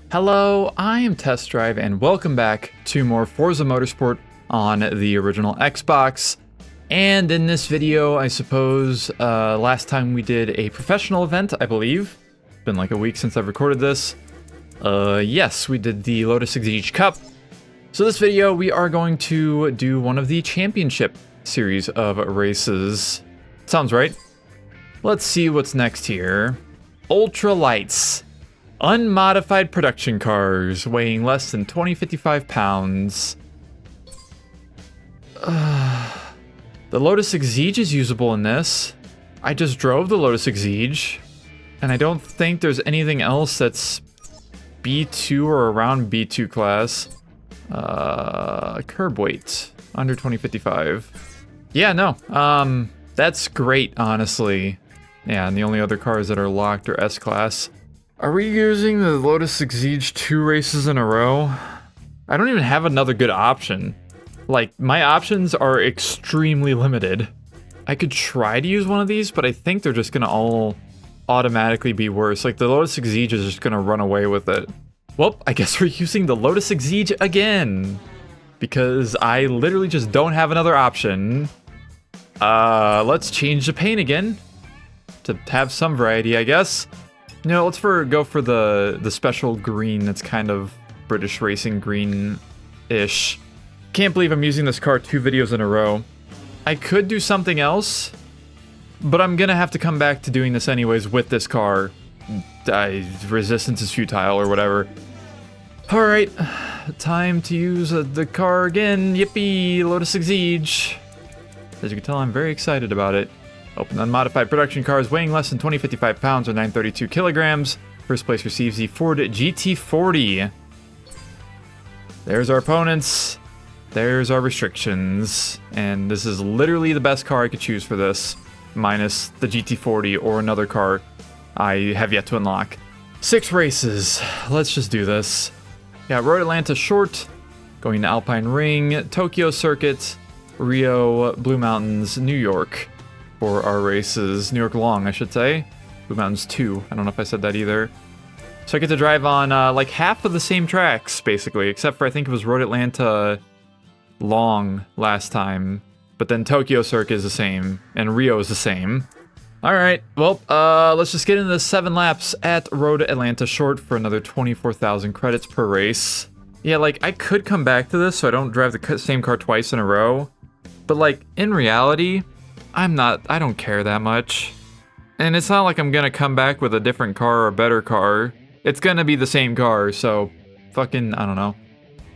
Hello, I am Test Drive and welcome back to more Forza Motorsport on the original Xbox. And in this video, I suppose, last time we did a professional event, I believe. It's been like a week since I've recorded this. Yes, we did the Lotus Exige Cup. So this video, we are going to do one of the championship series of races. Sounds right. Let's see what's next here. Ultra Lights. Unmodified production cars weighing less than 2055 pounds. The Lotus Exige is usable in this. I just drove the Lotus Exige, and I don't think there's anything else that's B2 or around B2 class. Curb weight under 2055. Yeah, no. That's great, honestly. Yeah, and the only other cars that are locked are S-Class. Are we using the Lotus Exige 2 races in a row? I don't even have another good option. Like, my options are extremely limited. I could try to use one of these, but I think they're just gonna all automatically be worse. Like, the Lotus Exige is just gonna run away with it. Well, I guess we're using the Lotus Exige again, because I literally just don't have another option. Let's change the paint again, to have some variety, I guess. You know, let's go for the special green that's kind of British racing green-ish. Can't believe I'm using this car 2 videos in a row. I could do something else, but I'm gonna have to come back to doing this anyways with this car. Resistance is futile or whatever. Alright, time to use the car again. Yippee, Lotus Exige. As you can tell, I'm very excited about it. Open unmodified production cars weighing less than 2055 pounds or 932 kilograms. First place receives the Ford GT40. There's our opponents. There's our restrictions. And this is literally the best car I could choose for this, minus the GT40 or another car I have yet to unlock. 6 races. Let's just do this. Yeah, Road Atlanta short, going to Alpine Ring, Tokyo Circuit, Rio, Blue Mountains, New York. For our races. New York long, I should say. Blue Mountains 2. I don't know if I said that either. So I get to drive on like half of the same tracks, basically, except for I think it was Road Atlanta long last time. But then Tokyo Circuit is the same, and Rio is the same. Alright, well, let's just get into the 7 laps at Road Atlanta short for another 24,000 credits per race. Yeah, like, I could come back to this so I don't drive the same car twice in a row. But, like, in reality, I don't care that much. And it's not like I'm gonna come back with a different car or a better car. It's gonna be the same car, so fucking, I don't know.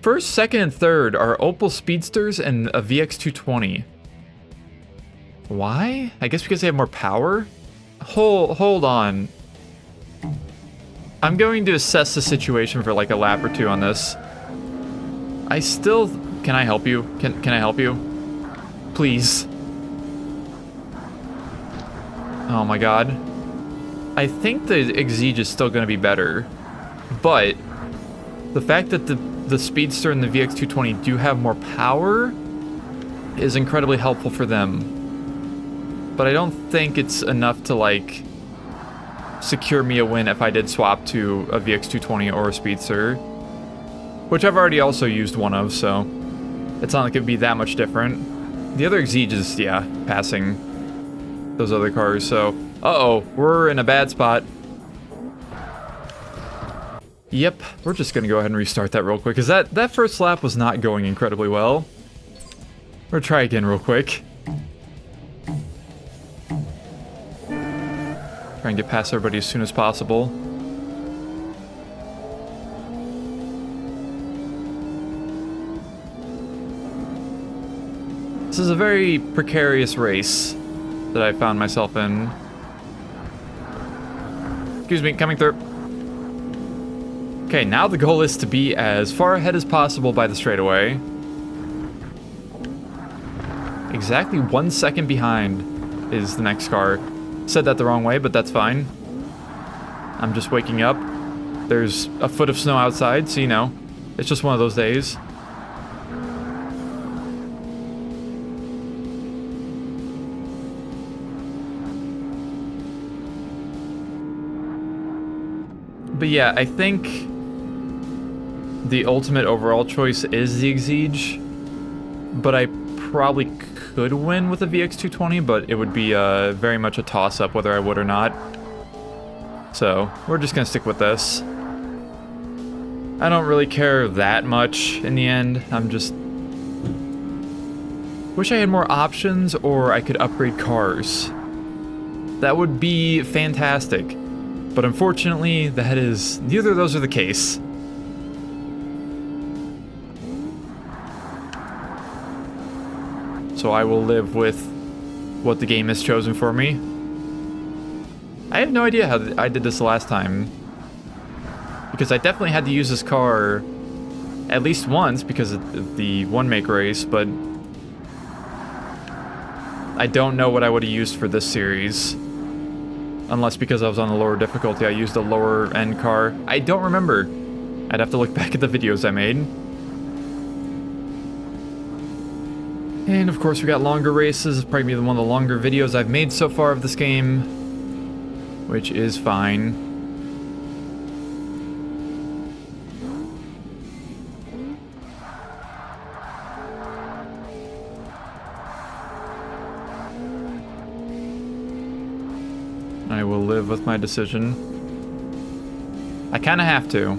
First, second, and third are Opel Speedsters and a VX220. Why? I guess because they have more power? Hold on. I'm going to assess the situation for like a lap or 2 on this. Can I help you? Can I help you? Please. Oh my god. I think the Exige is still going to be better, but the fact that the Speedster and the VX220 do have more power is incredibly helpful for them. But I don't think it's enough to, like, secure me a win if I did swap to a VX220 or a Speedster, which I've already also used one of, so it's not like it'd be that much different. The other Exige is, yeah, passing those other cars, so we're in a bad spot. Yep, we're just gonna go ahead and restart that real quick, because that first lap was not going incredibly well. We'll try again real quick. Try and get past everybody as soon as possible. This is a very precarious race that I found myself in. Excuse me, coming through. Okay, now the goal is to be as far ahead as possible by the straightaway. Exactly 1 second behind is the next car. Said that the wrong way, but that's fine. I'm just waking up. There's a foot of snow outside, so you know, it's just one of those days. But yeah, I think the ultimate overall choice is the Exige, but I probably could win with a VX220, but it would be very much a toss-up whether I would or not. So, we're just gonna stick with this. I don't really care that much in the end. I'm just... wish I had more options, or I could upgrade cars. That would be fantastic. But unfortunately, that is... neither of those are the case. So I will live with what the game has chosen for me. I have no idea how I did this the last time. Because I definitely had to use this car at least once because of the one-make race, but I don't know what I would have used for this series. Unless because I was on the lower difficulty, I used a lower-end car. I don't remember. I'd have to look back at the videos I made. And of course we got longer races. It's probably one of the longer videos I've made so far of this game, which is fine. I will live with my decision. I kind of have to.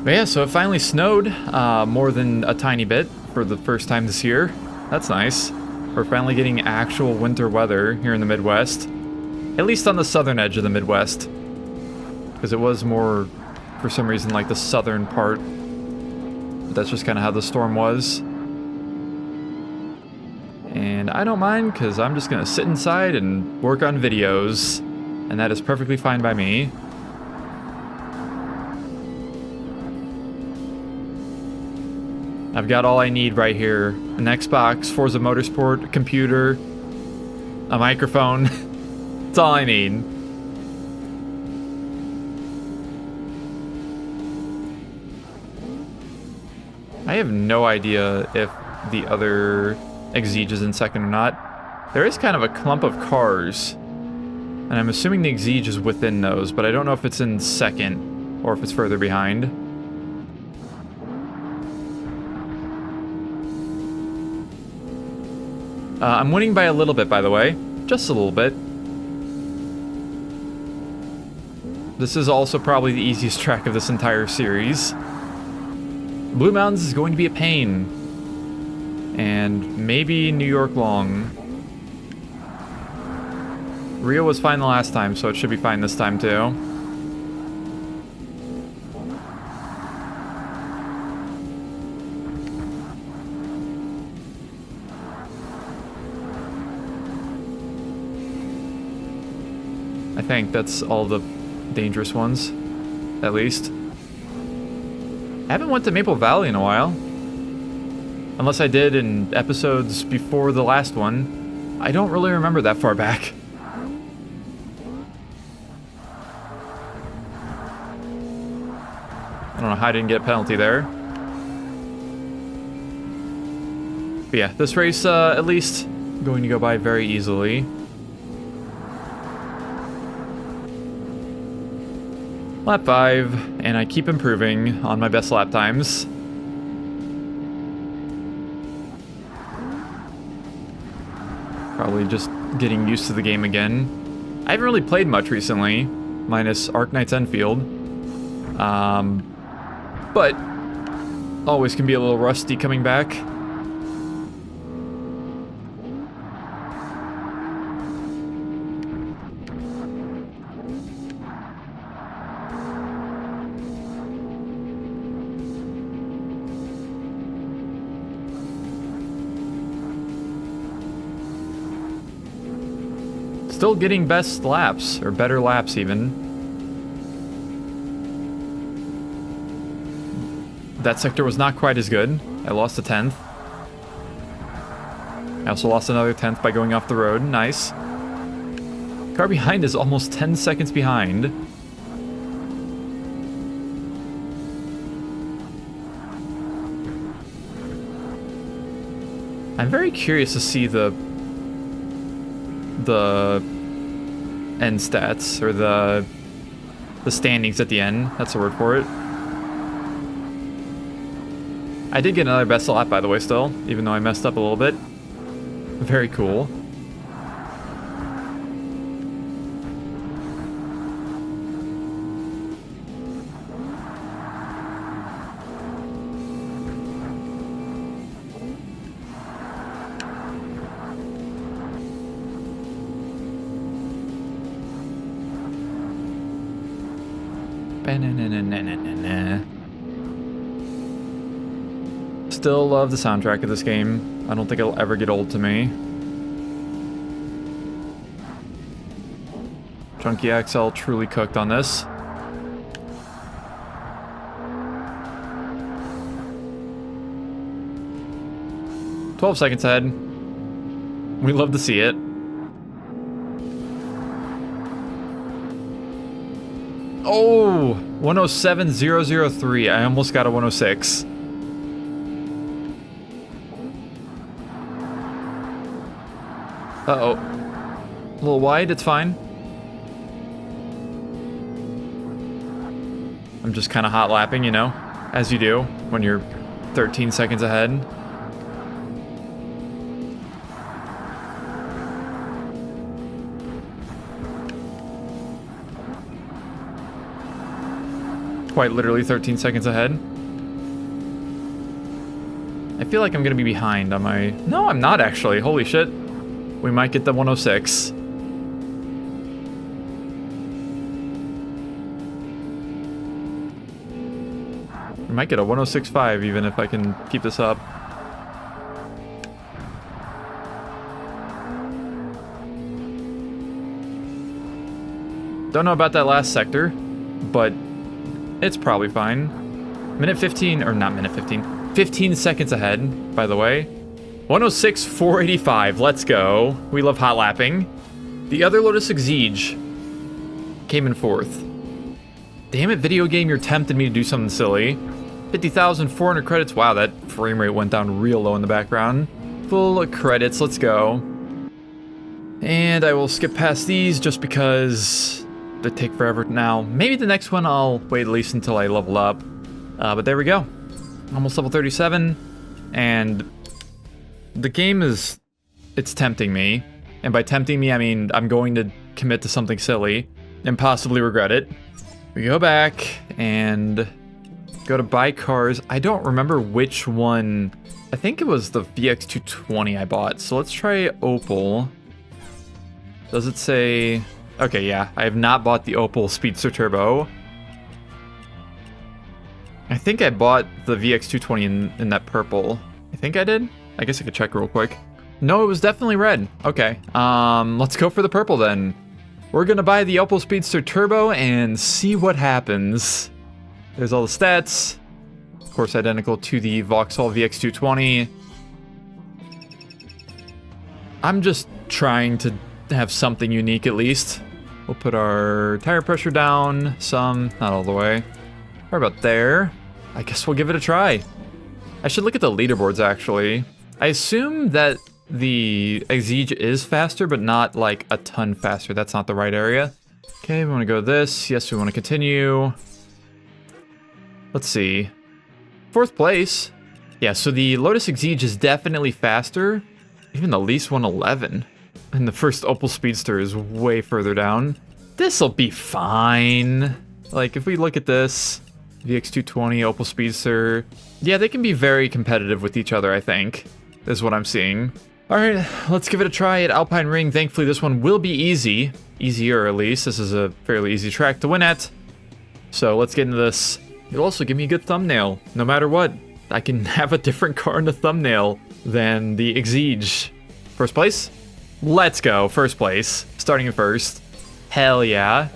But yeah, so it finally snowed, more than a tiny bit for the first time this year. That's nice. We're finally getting actual winter weather here in the Midwest. At least on the southern edge of the Midwest. Because it was more, for some reason, like the southern part. But that's just kind of how the storm was. And I don't mind, because I'm just going to sit inside and work on videos. And that is perfectly fine by me. I've got all I need right here. An Xbox, Forza Motorsport, a computer, a microphone. That's all I need. I have no idea if the other Exige is in second or not. There is kind of a clump of cars, and I'm assuming the Exige is within those, but I don't know if it's in second or if it's further behind. I'm winning by a little bit, by the way. Just a little bit. This is also probably the easiest track of this entire series. Blue Mountains is going to be a pain. And maybe New York long. Rio was fine the last time, so it should be fine this time too. I think that's all the dangerous ones, at least. I haven't went to Maple Valley in a while. Unless I did in episodes before the last one. I don't really remember that far back. I don't know how I didn't get a penalty there. But yeah, this race, at least, going to go by very easily. Lap 5, and I keep improving on my best lap times. Probably just getting used to the game again. I haven't really played much recently, minus Arknight's Enfield. But always can be a little rusty coming back. Still getting best laps, or better laps even. That sector was not quite as good. I lost a 10th. I also lost another 10th by going off the road. Nice. Car behind is almost 10 seconds behind. I'm very curious to see the the end stats, or the standings at the end. That's the word for it. I did get another best lap, by the way, still, even though I messed up a little bit. Very cool. Still love the soundtrack of this game. I don't think it'll ever get old to me. Chunky XL truly cooked on this. "12 seconds ahead." We love to see it. Oh, 107.003. I almost got a 106. Uh-oh. A little wide, it's fine. I'm just kind of hot lapping, you know, as you do when you're 13 seconds ahead. Quite literally 13 seconds ahead. I feel like I'm gonna be behind on my... No, I'm not actually. Holy shit. We might get the 106. We might get a 106.5 even if I can keep this up. Don't know about that last sector, but it's probably fine. Minute 15, or not minute 15, 15 seconds ahead, by the way. 106.485, let's go. We love hot lapping. The other Lotus Exige came in fourth. Damn it, video game, you're tempting me to do something silly. 50,400 credits. Wow, that frame rate went down real low in the background. Full credits, let's go. And I will skip past these just because they take forever now. Maybe the next one I'll wait at least until I level up. But there we go. Almost level 37. And the game is... it's tempting me. And by tempting me, I mean I'm going to commit to something silly and possibly regret it. We go back and go to buy cars. I don't remember which one. I think it was the VX220 I bought. So let's try Opel. Does it say... okay, yeah. I have not bought the Opel Speedster Turbo. I think I bought the VX220 in that purple. I think I did. I guess I could check real quick. No, it was definitely red. Okay. Let's go for the purple then. We're gonna buy the Opel Speedster Turbo and see what happens. There's all the stats. Of course, identical to the Vauxhall VX220. I'm just trying to have something unique at least. We'll put our tire pressure down some, not all the way. Right about there. I guess we'll give it a try. I should look at the leaderboards actually. I assume that the Exige is faster, but not like a ton faster. That's not the right area. Okay, we want to go this. Yes, we want to continue. Let's see. Fourth place. Yeah, so the Lotus Exige is definitely faster. Even the least 111. And the first Opel Speedster is way further down. This'll be fine. Like, if we look at this, VX220, Opel Speedster. Yeah, they can be very competitive with each other, I think, is what I'm seeing. All right, let's give it a try at Alpine Ring. Thankfully, this one will be easy. Easier, at least. This is a fairly easy track to win at. So let's get into this. It'll also give me a good thumbnail. No matter what, I can have a different car in the thumbnail than the Exige. First place? Let's go. First place. Starting in first. Hell yeah.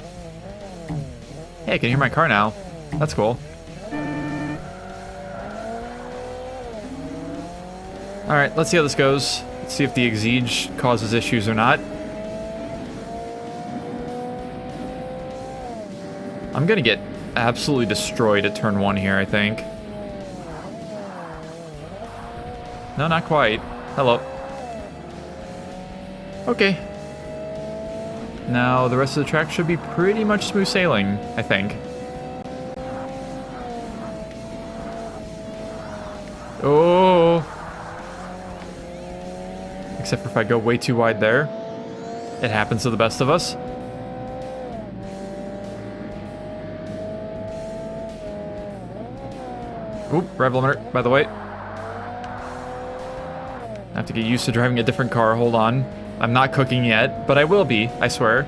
Hey, I can hear my car now. That's cool. Alright, let's see how this goes. Let's see if the Exige causes issues or not. I'm gonna get absolutely destroyed at turn 1 here, I think. No, not quite. Hello. Okay. Now, the rest of the track should be pretty much smooth sailing, I think. Oh! Except for if I go way too wide there. It happens to the best of us. Oop, rev limiter, by the way. I have to get used to driving a different car, hold on. I'm not cooking yet, but I will be, I swear.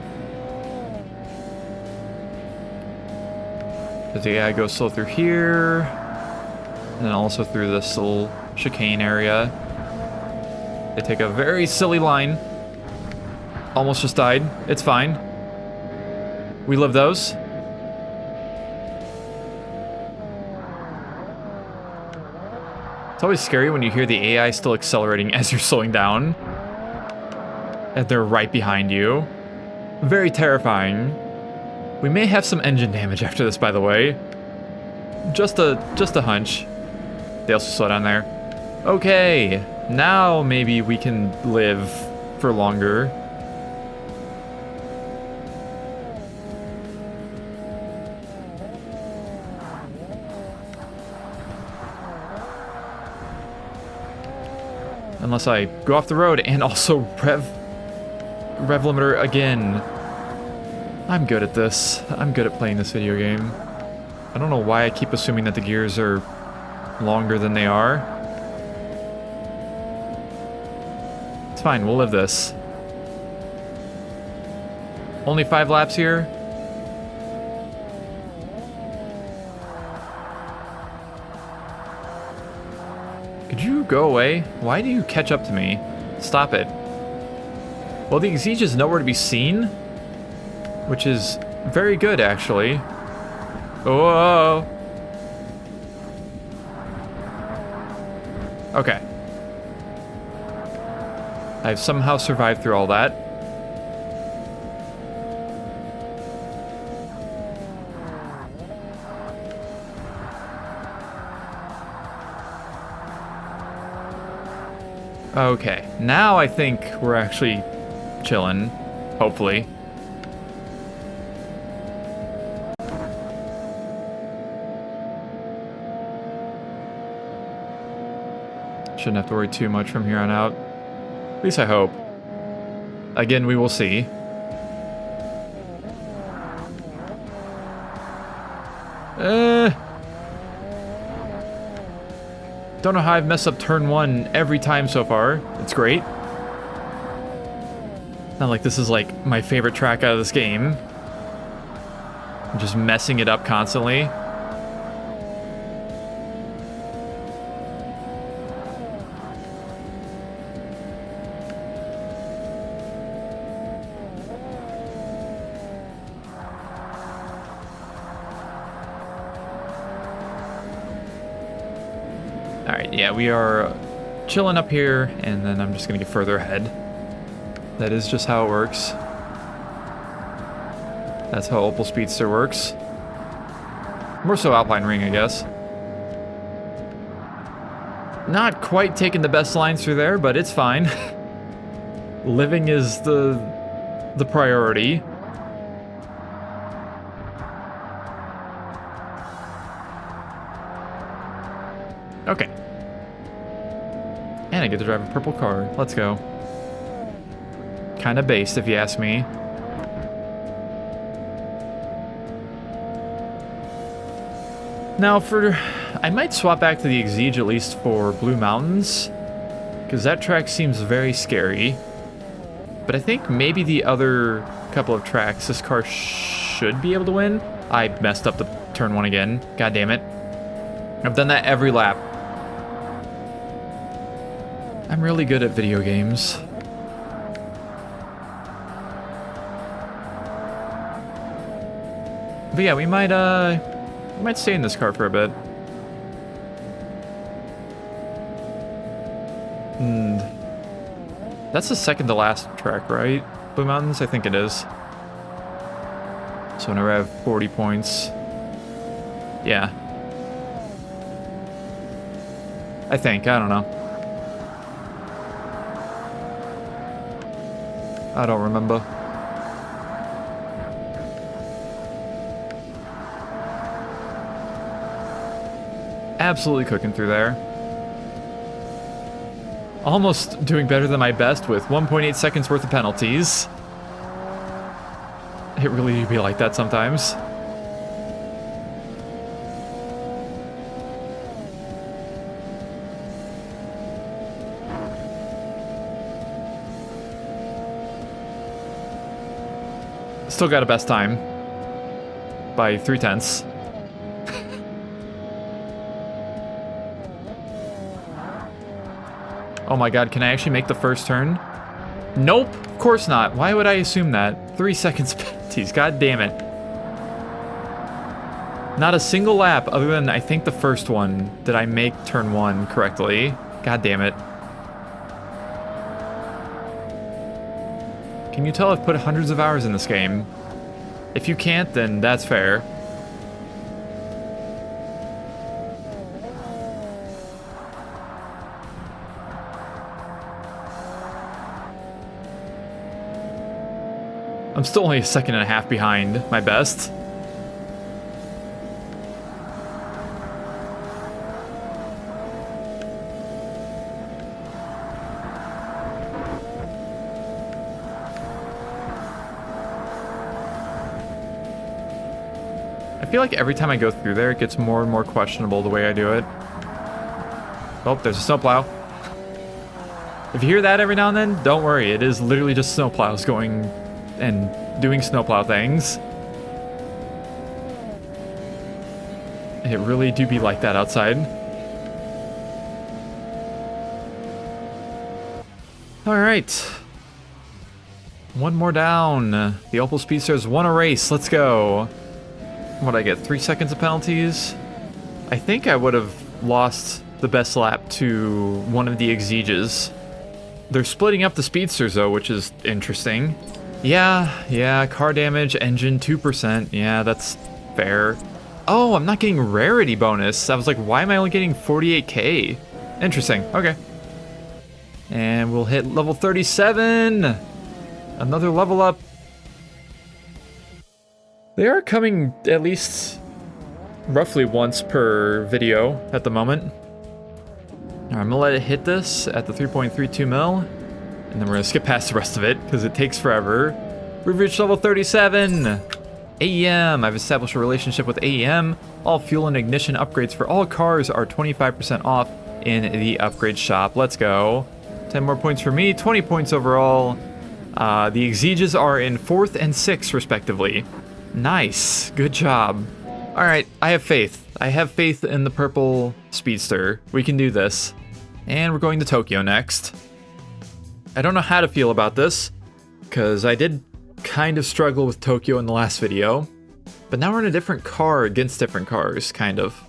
Because yeah, I go slow through here. And then also through this little chicane area. They take a very silly line. Almost just died. It's fine. We live those. It's always scary when you hear the AI still accelerating as you're slowing down. And they're right behind you. Very terrifying. We may have some engine damage after this, by the way. Just a hunch. They also slow down there. Okay, now maybe we can live for longer. Unless I go off the road and also rev limiter again. I'm good at this. I'm good at playing this video game. I don't know why I keep assuming that the gears are longer than they are. It's fine, we'll live this. Only 5 laps here. Could you go away? Why do you catch up to me? Stop it. Well, the Exige is nowhere to be seen, which is very good, actually. Oh. Okay. I've somehow survived through all that. Okay, now I think we're actually chilling, hopefully. Shouldn't have to worry too much from here on out. At least I hope. Again, we will see. Don't know how I've messed up turn 1 every time so far. It's great. Not like this is like my favorite track out of this game. I'm just messing it up constantly. Alright, yeah, we are chilling up here, and then I'm just gonna get further ahead. That is just how it works. That's how Opel Speedster works. More so Alpine Ring, I guess. Not quite taking the best lines through there, but it's fine. Living is the priority. Okay. And I get to drive a purple car. Let's go. Kinda based, if you ask me. Now I might swap back to the Exige at least for Blue Mountains, because that track seems very scary. But I think maybe the other couple of tracks this car should be able to win. I messed up the turn 1 again. God damn it. I've done that every lap. I'm really good at video games. But yeah, we might stay in this car for a bit. And that's the second to last track, right? Blue Mountains? I think it is. So whenever I have 40 points. Yeah. I think, I don't know. I don't remember. absolutely cooking through there. Almost doing better than my best with 1.8 seconds worth of penalties. It really do be like that sometimes. Still got a best time by 0.3. Oh my god, can I actually make the first turn? Nope, of course not. Why would I assume that? 3 seconds penalties, god damn it. Not a single lap other than I think the first one did I make turn 1 correctly. God damn it. Can you tell I've put hundreds of hours in this game? If you can't, then that's fair. I'm still only a second and a half behind my best. I feel like every time I go through there, it gets more and more questionable the way I do it. Oh, there's a snowplow. If you hear that every now and then, don't worry. It is literally just snowplows going and doing snowplow things. It really do be like that outside. Alright. One more down. The Opel Speedsters won a race. Let's go. What'd I get? 3 seconds of penalties? I think I would have lost the best lap to one of the Exiges. They're splitting up the Speedsters though, which is interesting. Yeah, car damage, engine 2%. Yeah, that's fair. Oh, I'm not getting rarity bonus. I was like, why am I only getting 48k? Interesting, okay. And we'll hit level 37. Another level up. They are coming at least roughly once per video at the moment. All right, I'm gonna let it hit this at the 3.32 mil. And then we're gonna skip past the rest of it because it takes forever. We've reached level 37. AEM, I've established a relationship with AEM. All fuel and ignition upgrades for all cars are 25% off in the upgrade shop. Let's go. 10 more points for me, 20 points overall. The Exiges are in 4th and 6th respectively. Nice, good job. All right, I have faith. I have faith in the purple Speedster. We can do this. And we're going to Tokyo next. I don't know how to feel about this, because I did kind of struggle with Tokyo in the last video, but now we're in a different car against different cars, kind of.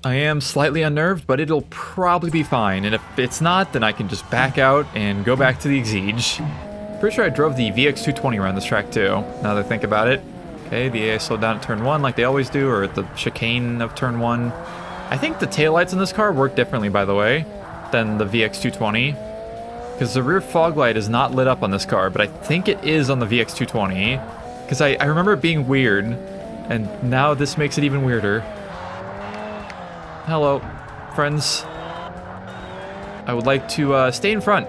I am slightly unnerved, but it'll probably be fine, and if it's not, then I can just back out and go back to the Exige. Pretty sure I drove the VX220 around this track too, now that I think about it. Okay, the AI slowed down at turn 1 like they always do, or at the chicane of turn 1. I think the taillights in this car work differently, by the way, than the VX220. Because the rear fog light is not lit up on this car, but I think it is on the VX220. Because I remember it being weird, and now this makes it even weirder. Hello, friends. I would like to stay in front.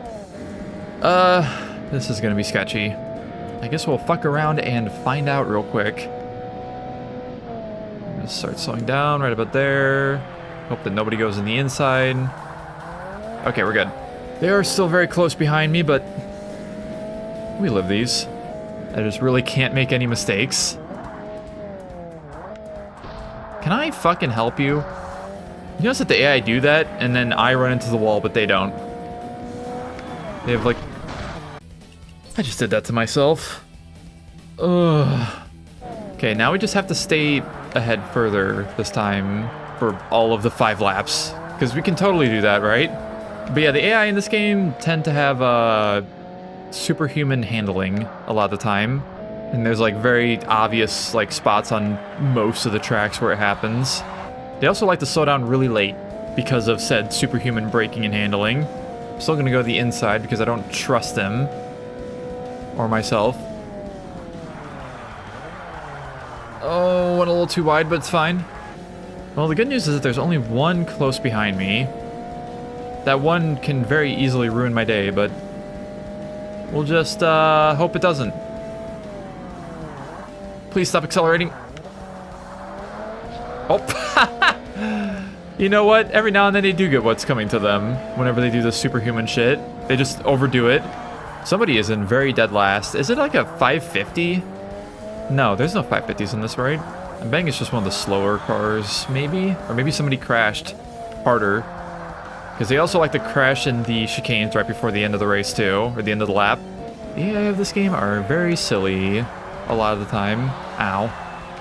This is gonna be sketchy. I guess we'll fuck around and find out real quick. I'm gonna start slowing down right about there. Hope that nobody goes in the inside. Okay, we're good. They are still very close behind me, but we live these. I just really can't make any mistakes. Can I fucking help you? You notice that the AI do that, and then I run into the wall, but they don't. They have like... I just did that to myself. Ugh. Okay, now we just have to stay ahead further this time for all of the 5 laps. Because we can totally do that, right? But yeah, the AI in this game tend to have superhuman handling a lot of the time. And there's like very obvious like spots on most of the tracks where it happens. They also like to slow down really late because of said superhuman braking and handling. I'm still gonna go to the inside because I don't trust them. Or myself. Oh, went a little too wide, but it's fine. Well, the good news is that there's only one close behind me. That one can very easily ruin my day, but we'll just hope it doesn't. Please stop accelerating. Oh, you know what? Every now and then they do get what's coming to them whenever they do this superhuman shit. They just overdo it. Somebody is in very dead last. Is it like a 550? No, there's no 550s in this, right? I'm betting it's just one of the slower cars, maybe? Or maybe somebody crashed harder. Because they also like to crash in the chicanes right before the end of the race, too. Or the end of the lap. The AI of this game are very silly a lot of the time. Ow.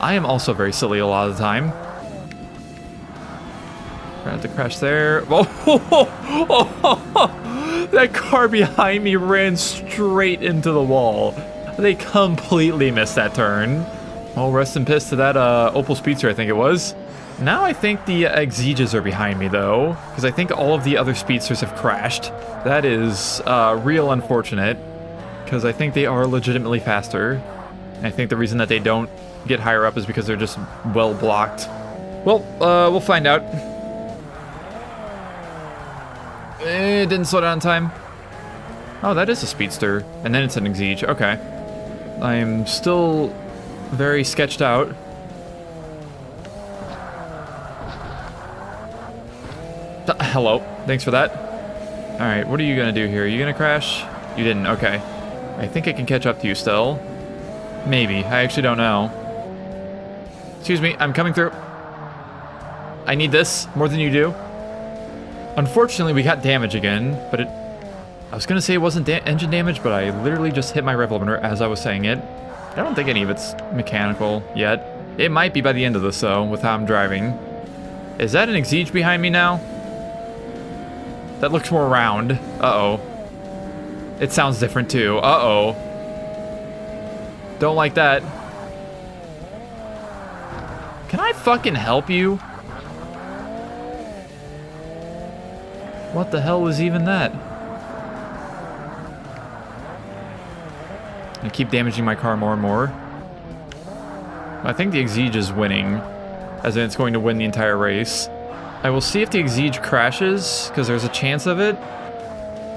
I am also very silly a lot of the time. Gonna have to crash there. Oh, that car behind me ran straight into the wall. They completely missed that turn. Oh, rest in piss to that Opel Speedster, I think it was. Now I think the Exeges are behind me, though, because I think all of the other Speedsters have crashed. That is real unfortunate, because I think they are legitimately faster. And I think the reason that they don't get higher up is because they're just well blocked. Well, we'll find out. It didn't slow down in time. Oh, that is a Speedster, and then it's an Exige. Okay. I'm still very sketched out. Hello. Thanks for that. Alright, what are you gonna do here? Are you gonna crash? You didn't. Okay. I think I can catch up to you still. Maybe. I actually don't know. Excuse me. I'm coming through. I need this more than you do. Unfortunately, we got damage again, but it... I was gonna say it wasn't engine damage, but I literally just hit my rev limiter as I was saying it. I don't think any of it's mechanical yet. It might be by the end of this, though, with how I'm driving. Is that an Exige behind me now? That looks more round. Uh-oh. It sounds different, too. Uh-oh. Don't like that. Can I fucking help you? What the hell was even that? I keep damaging my car more and more. I think the Exige is winning, as in it's going to win the entire race. I will see if the Exige crashes, because there's a chance of it.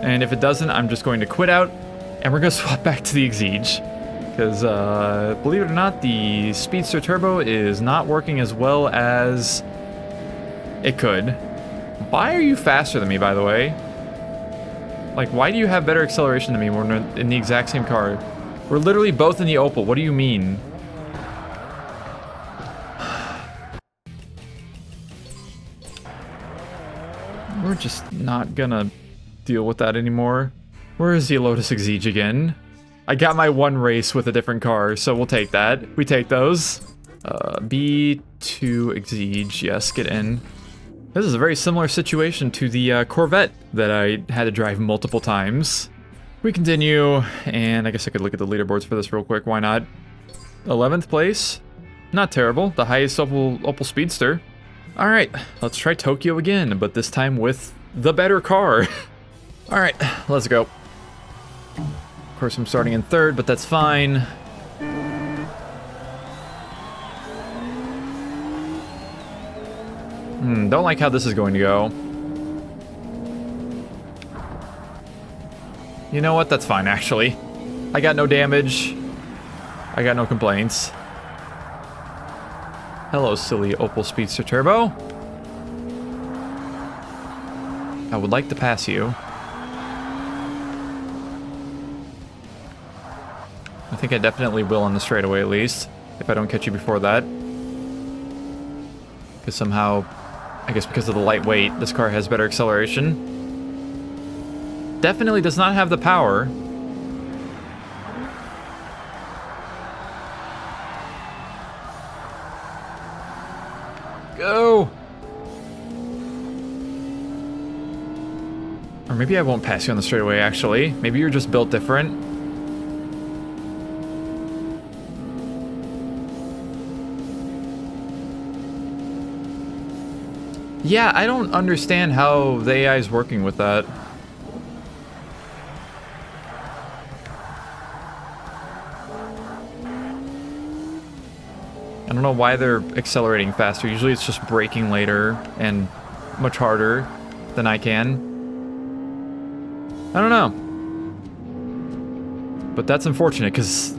And if it doesn't, I'm just going to quit out, and we're going to swap back to the Exige. Because, believe it or not, the Speedster Turbo is not working as well as it could. Why are you faster than me, by the way? Like, why do you have better acceleration than me when we're in the exact same car? We're literally both in the Opel. What do you mean? We're just not gonna deal with that anymore. Where is the Lotus Exige again? I got my one race with a different car, so we'll take that. We take those. B2 Exige, yes, get in. This is a very similar situation to the Corvette that I had to drive multiple times. We continue, and I guess I could look at the leaderboards for this real quick, why not? 11th place, not terrible, the highest Opel Speedster. Alright, let's try Tokyo again, but this time with the better car. Alright, let's go. Of course I'm starting in third, but that's fine. Don't like how this is going to go. You know what? That's fine, actually. I got no damage. I got no complaints. Hello, silly Opel Speedster Turbo. I would like to pass you. I think I definitely will on the straightaway, at least. If I don't catch you before that. Because somehow, I guess because of the lightweight, this car has better acceleration. Definitely does not have the power. Go! Or maybe I won't pass you on the straightaway, actually. Maybe you're just built different. Yeah, I don't understand how the AI is working with that. I don't know why they're accelerating faster. Usually it's just braking later and much harder than I can. I don't know. But that's unfortunate because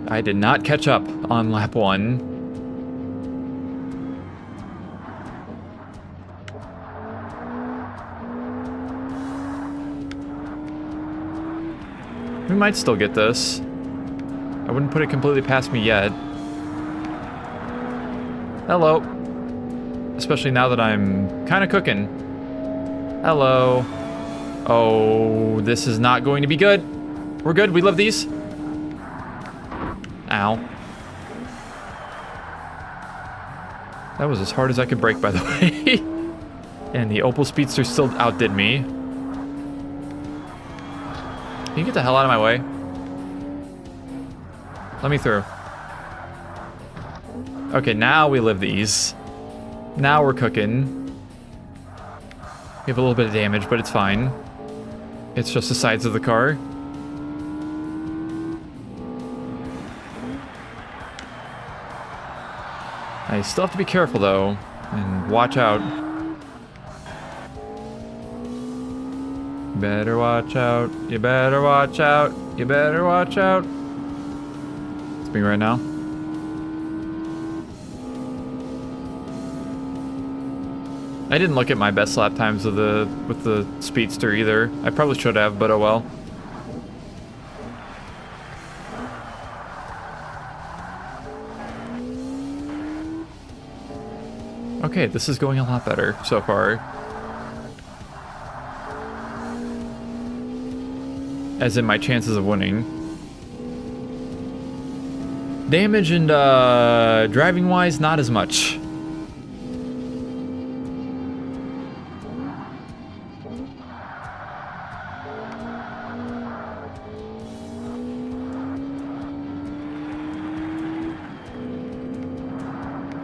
I did not catch up on lap 1. We might still get this. I wouldn't put it completely past me yet. Hello. Especially now that I'm kind of cooking. Hello. Oh, this is not going to be good. We're good. We love these. Ow. That was as hard as I could brake, by the way. And the Opel Speedster still outdid me. Can you get the hell out of my way? Let me through. Okay, now we live these. Now we're cooking. We have a little bit of damage, but it's fine. It's just the sides of the car. I still have to be careful, though, and watch out. Better watch out. You better watch out. You better watch out. It's me right now. I didn't look at my best lap times with the Speedster either. I probably should have, but oh well. Okay, this is going a lot better so far. As in my chances of winning. Damage and driving wise, not as much.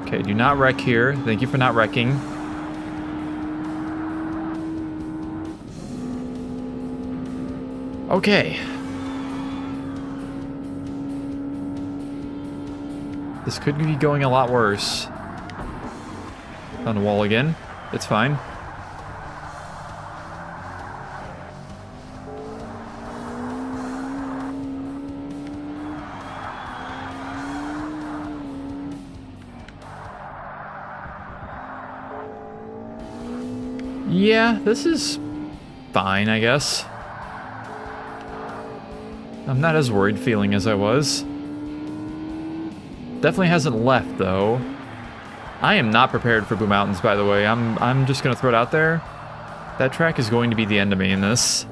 Okay, do not wreck here. Thank you for not wrecking. Okay. This could be going a lot worse. On the wall again. It's fine. Yeah, this is fine, I guess. I'm not as worried feeling as I was. Definitely hasn't left, though. I am not prepared for Blue Mountains, by the way. I'm just gonna throw it out there. That track is going to be the end of me in this.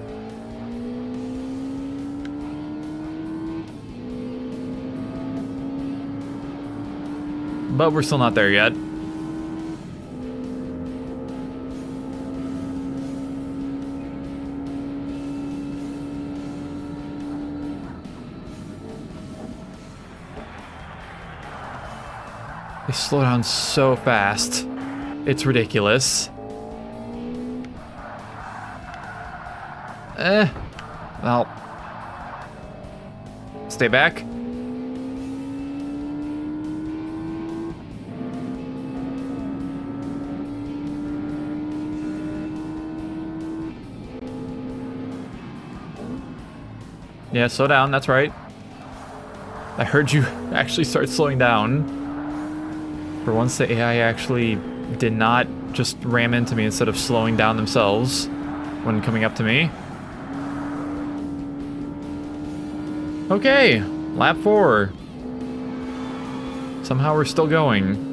But we're still not there yet. They slow down so fast. It's ridiculous. Well. Stay back. Yeah, slow down, that's right. I heard you actually start slowing down. For once, the AI actually did not just ram into me instead of slowing down themselves when coming up to me. Okay, lap 4. Somehow we're still going.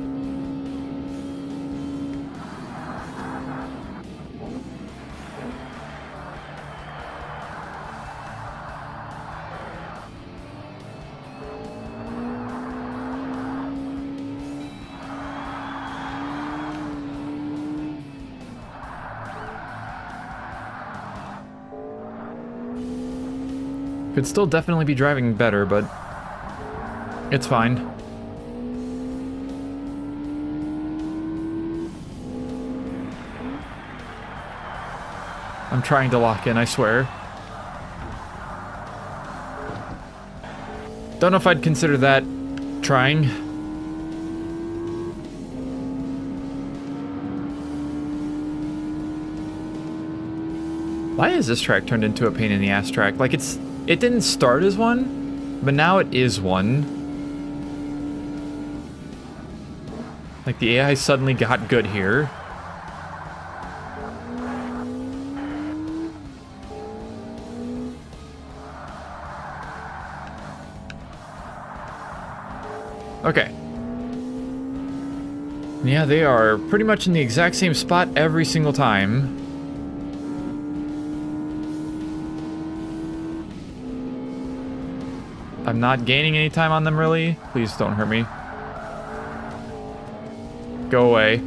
Could still definitely be driving better, but it's fine. I'm trying to lock in, I swear. Don't know if I'd consider that trying. Why is this track turned into a pain in the ass track? Like it didn't start as one, but now it is one. Like the AI suddenly got good here. Okay. Yeah, they are pretty much in the exact same spot every single time. I'm not gaining any time on them, really. Please don't hurt me. Go away.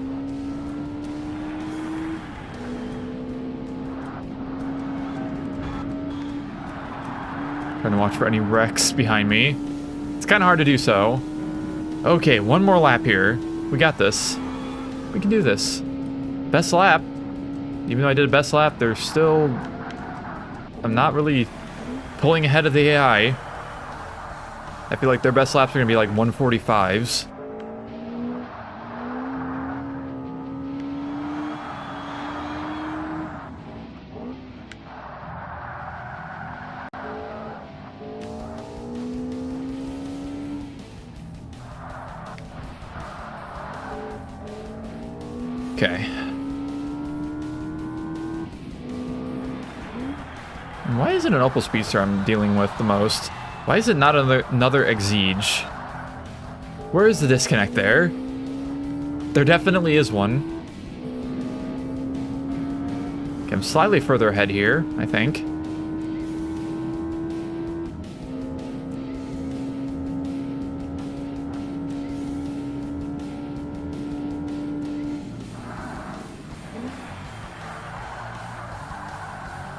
Trying to watch for any wrecks behind me. It's kind of hard to do so. Okay, one more lap here. We got this. We can do this. Best lap. Even though I did a best lap, there's still... I'm not really pulling ahead of the AI. I feel like their best laps are going to be like 145s. Okay. Why is it an Opel Speedster I'm dealing with the most? Why is it not another Exige? Where is the disconnect there? There definitely is one. Okay, I'm slightly further ahead here, I think.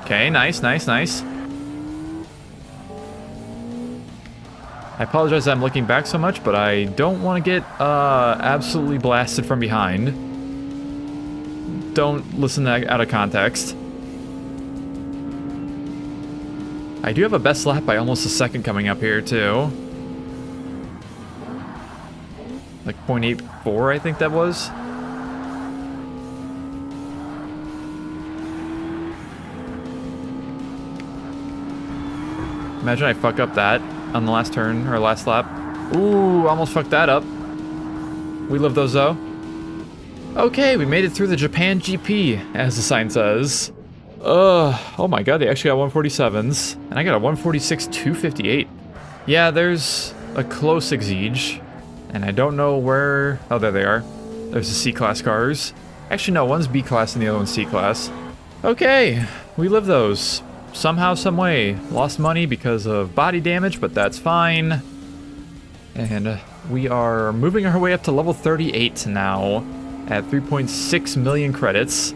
Okay, nice, nice, nice. I apologize that I'm looking back so much, but I don't want to get absolutely blasted from behind. Don't listen to that out of context. I do have a best lap by almost a second coming up here, too. Like 0.84, I think that was. Imagine I fuck up that on the last turn, or last lap. Ooh, almost fucked that up. We live those though. Okay, we made it through the Japan GP, as the sign says. Oh my god, they actually got 147s. And I got a 146 258. Yeah, there's a close Exige. And I don't know where... Oh, there they are. There's the C-Class cars. Actually, no, one's B-Class and the other one's C-Class. Okay, we live those. Somehow, some way. Lost money because of body damage, but that's fine. And we are moving our way up to level 38 now at 3.6 million credits.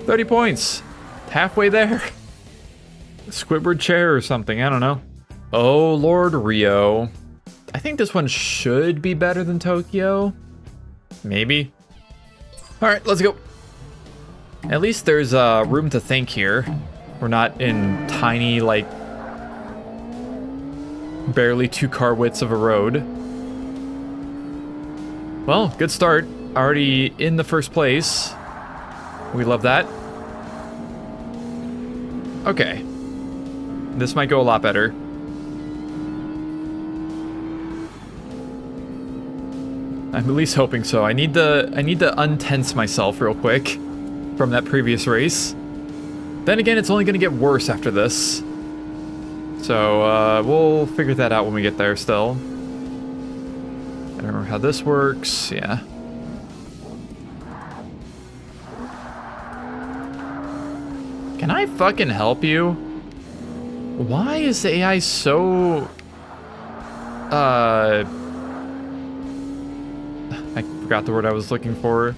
30 points. Halfway there. Squidward chair or something, I don't know. Oh, Lord Rio. I think this one should be better than Tokyo. Maybe. Alright, let's go. At least there's room to think here. We're not in tiny, like, barely 2 car widths of a road. Well, good start. Already in the first place. We love that. Okay. This might go a lot better. I'm at least hoping so. I need to untense myself real quick from that previous race. Then again, it's only going to get worse after this. So, we'll figure that out when we get there still. I don't remember how this works. Yeah. Can I fucking help you? Why is the AI so... I forgot the word I was looking for.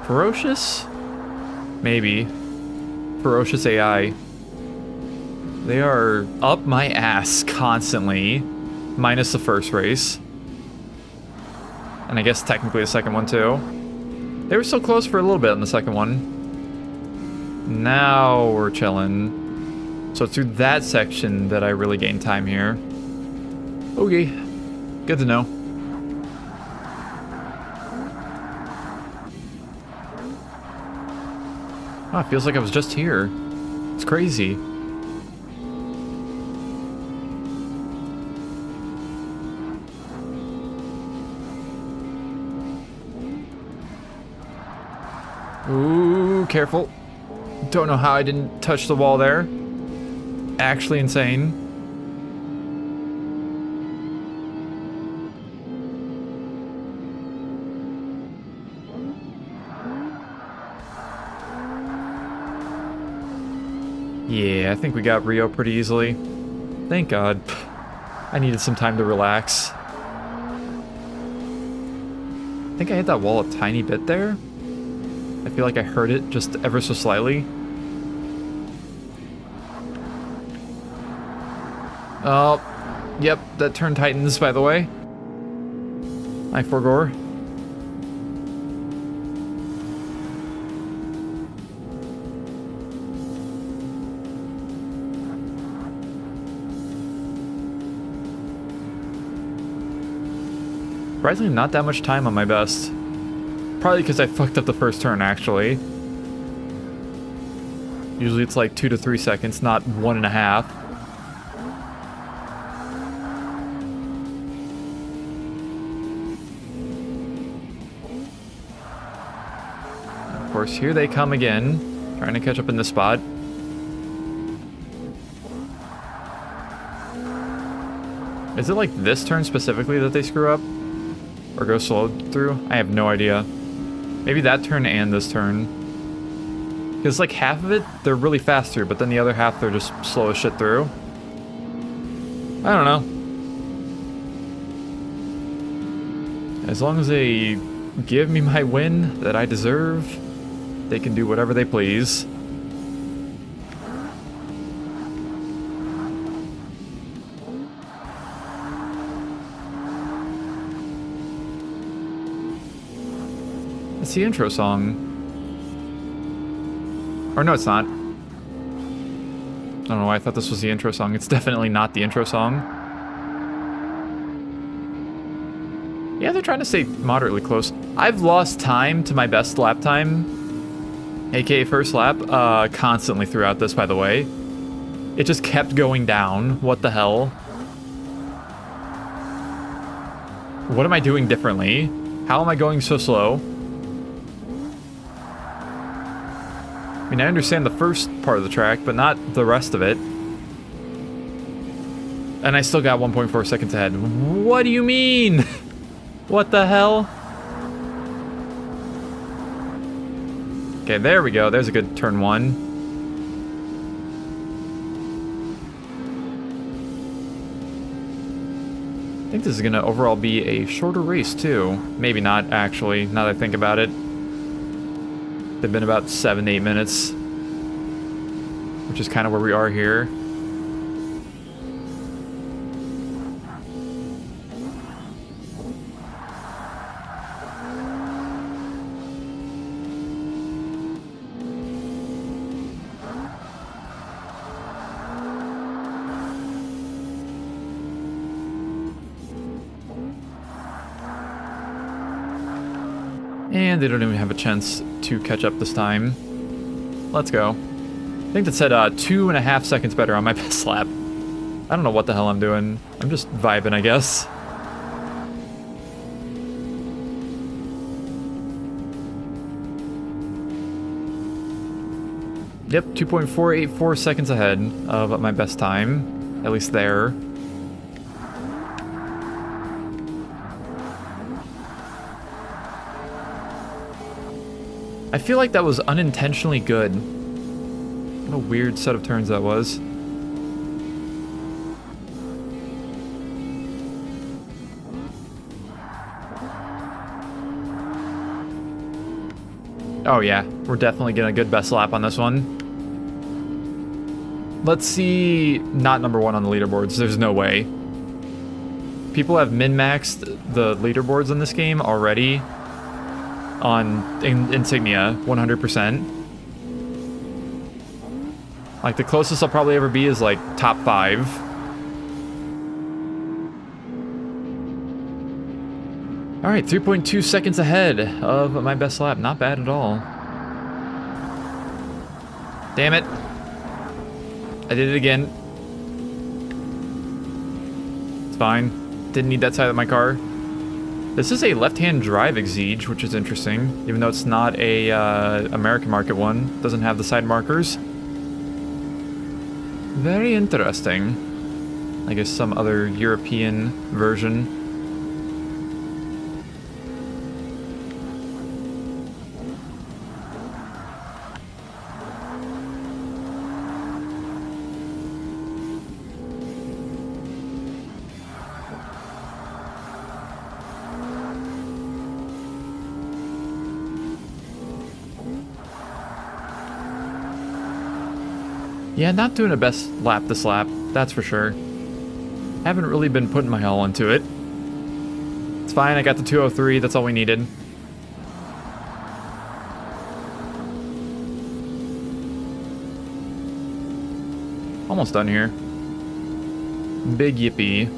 Ferocious? Maybe. Ferocious AI. They are up my ass constantly, minus the first race. And I guess technically the second one too. They were so close for a little bit in the second one. Now we're chilling. So it's through that section that I really gain time here. Okay, good to know. Oh, it feels like I was just here. It's crazy. Ooh, careful. Don't know how I didn't touch the wall there. Actually insane. Yeah, I think we got Rio pretty easily. Thank God. I needed some time to relax. I think I hit that wall a tiny bit there. I feel like I heard it just ever so slightly. Oh, yep, that turn tightens, by the way. I forgore. Surprisingly, not that much time on my best. Probably because I fucked up the first turn, actually. Usually it's like 2 to 3 seconds, not 1.5. Of course, here they come again, trying to catch up in this spot. Is it like this turn specifically that they screw up? Or go slow through? I have no idea. Maybe that turn and this turn. Because like half of it, they're really fast through, but then the other half, they're just slow as shit through. I don't know. As long as they give me my win that I deserve, they can do whatever they please. It's the intro song. Or no, it's not. I don't know why I thought this was the intro song. It's definitely not the intro song. Yeah, they're trying to stay moderately close. I've lost time to my best lap time, aka first lap, constantly throughout this, by the way. It just kept going down. What the hell? What am I doing differently? How am I going so slow? I mean, I understand the first part of the track, but not the rest of it. And I still got 1.4 seconds ahead. What do you mean? What the hell? Okay, there we go. There's a good turn one. I think this is going to overall be a shorter race, too. Maybe not, actually, now that I think about it. They've been about 7 to 8 minutes, which is kind of where we are here. And they don't even have a chance to catch up this time. Let's go. I think that said 2.5 seconds better on my best lap. I don't know what the hell I'm doing. I'm just vibing, I guess. Yep, 2.484 seconds ahead of my best time. At least there. I feel like that was unintentionally good. What a weird set of turns that was. Oh yeah, we're definitely getting a good best lap on this one. Let's see, not number 1 on the leaderboards, there's no way. People have min-maxed the leaderboards in this game already. On Insignia, 100%. Like, the closest I'll probably ever be is, like, top 5. Alright, 3.2 seconds ahead of my best lap. Not bad at all. Damn it. I did it again. It's fine. Didn't need that side of my car. This is a left-hand drive Exige, which is interesting, even though it's not a American market one. Doesn't have the side markers. Very interesting. I guess some other European version. Yeah, not doing a best lap this lap, that's for sure. Haven't really been putting my all into it. It's fine, I got the 203, that's all we needed. Almost done here. Big yippee.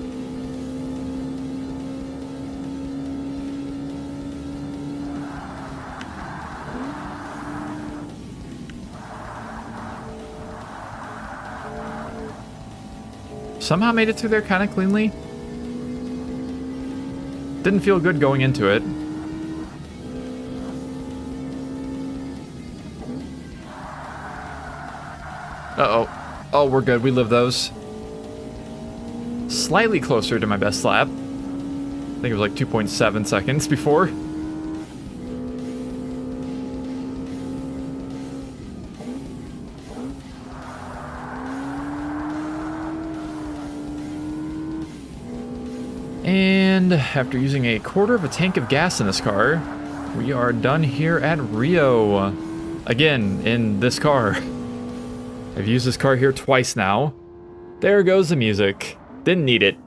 Somehow made it through there kind of cleanly. Didn't feel good going into it. Uh-oh. Oh, we're good. We live those. Slightly closer to my best lap. I think it was like 2.7 seconds before. And after using a quarter of a tank of gas in this car, we are done here at Rio. Again, in this car. I've used this car here twice now. There goes the music. Didn't need it.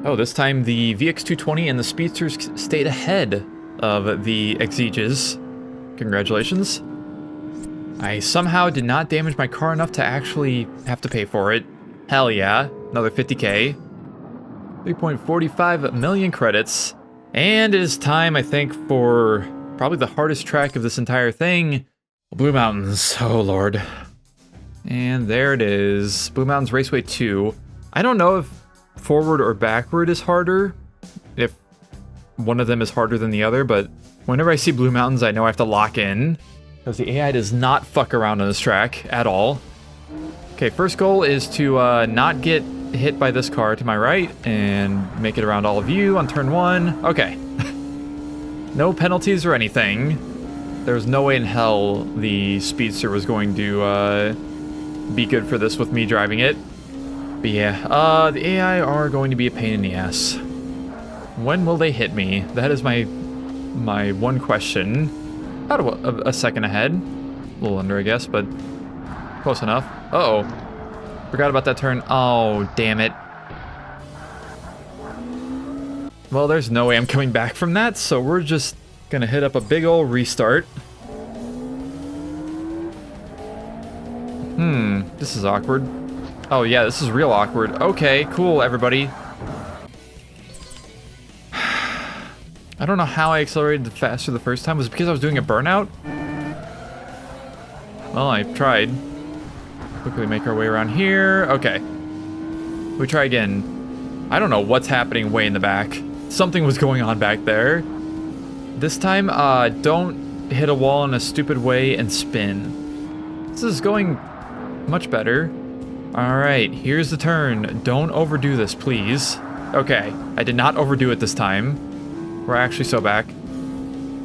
Oh, this time the VX220 and the Speedsters stayed ahead of the Exiges. Congratulations. I somehow did not damage my car enough to actually have to pay for it. Hell yeah, another 50K. 3.45 million credits. And it is time, I think, for probably the hardest track of this entire thing. Blue Mountains, oh lord. And there it is, Blue Mountains Raceway 2. I don't know if forward or backward is harder, if one of them is harder than the other, but whenever I see Blue Mountains, I know I have to lock in, because the AI does not fuck around on this track at all. Okay, first goal is to not get hit by this car to my right and make it around all of you on turn 1. Okay. No penalties or anything. There was no way in hell the Speedster was going to be good for this with me driving it. But yeah, the AI are going to be a pain in the ass. When will they hit me? That is my one question. About a second ahead. A little under, I guess, but close enough. Uh-oh. Forgot about that turn. Oh, damn it. Well, there's no way I'm coming back from that, so we're just gonna hit up a big ol' restart. This is awkward. Oh yeah, this is real awkward. Okay, cool, everybody. I don't know how I accelerated faster the first time. Was it because I was doing a burnout? Well, I tried. Quickly make our way around here. Okay. We try again. I don't know what's happening way in the back. Something was going on back there. This time, don't hit a wall in a stupid way and spin. This is going much better. Alright, here's the turn. Don't overdo this, please. Okay, I did not overdo it this time. We're actually so back.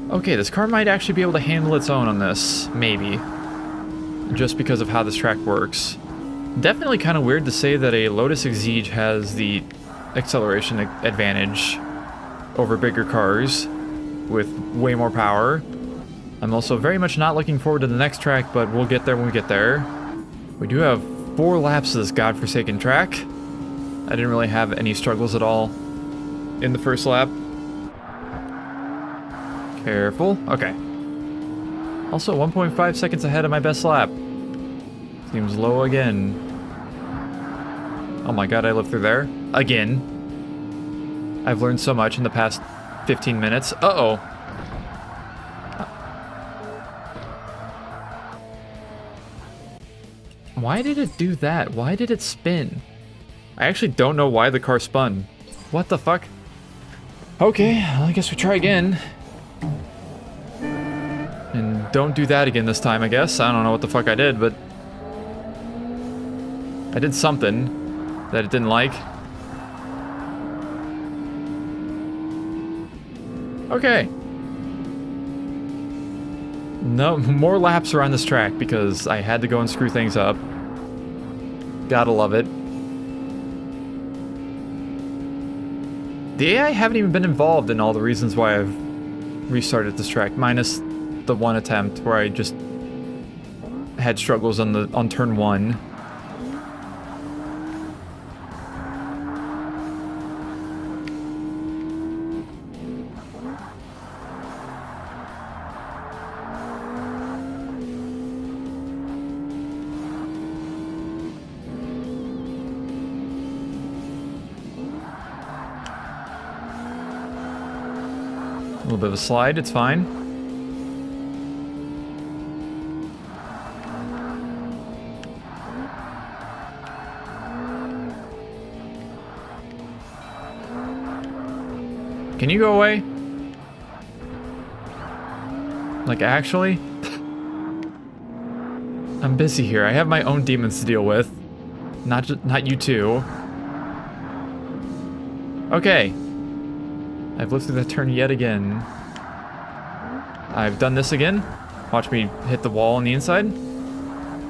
Okay, this car might actually be able to handle its own on this. Maybe. Just because of how this track works. Definitely kind of weird to say that a Lotus Exige has the acceleration advantage over bigger cars with way more power. I'm also very much not looking forward to the next track, but we'll get there when we get there. We do have 4 laps of this godforsaken track. I didn't really have any struggles at all in the first lap. Careful. Okay. Also 1.5 seconds ahead of my best lap. Seems low again. Oh my god, I lived through there. Again. I've learned so much in the past 15 minutes. Uh-oh. Why did it do that? Why did it spin? I actually don't know why the car spun. What the fuck? Okay, well, I guess we try again. And don't do that again this time, I guess. I don't know what the fuck I did, but... I did something that it didn't like. Okay. No, more laps around this track because I had to go and screw things up. Gotta love it. The AI haven't even been involved in all the reasons why I've restarted this track, minus the one attempt where I just had struggles on turn 1. A little bit of a slide, it's fine. Can you go away? Like, actually? I'm busy here. I have my own demons to deal with. Not you two. Okay. I've lived through that turn yet again. I've done this again. Watch me hit the wall on the inside.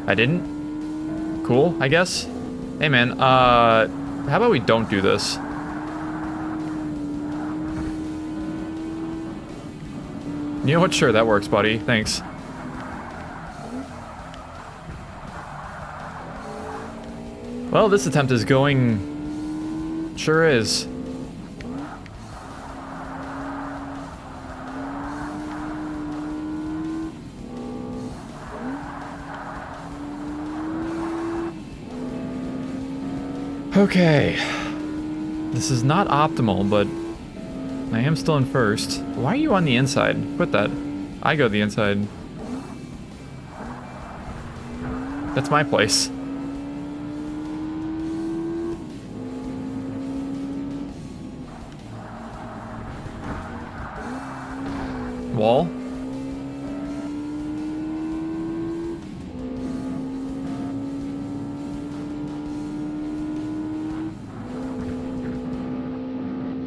I didn't. Cool, I guess. Hey man, how about we don't do this? You know what? Sure, that works, buddy. Thanks. Well, this attempt is going... Sure is. Okay. This is not optimal, but I am still in first. Why are you on the inside? Quit that. I go the inside. That's my place. Wall?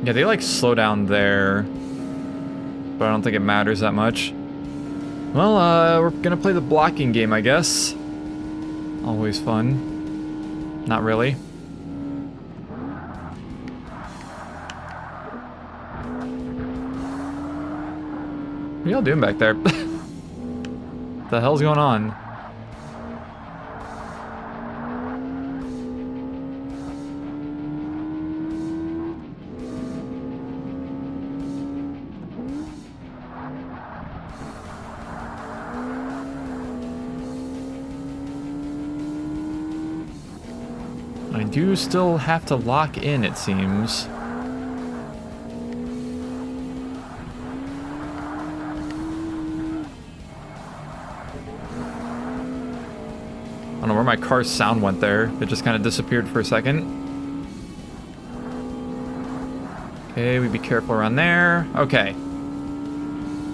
Yeah, they like slow down there, but I don't think it matters that much. Well, we're gonna play the blocking game, I guess. Always fun. Not really. What are y'all doing back there? The hell's going on? I do still have to lock in, it seems. I don't know where my car's sound went there. It just kind of disappeared for a second. Okay, we be careful around there. Okay.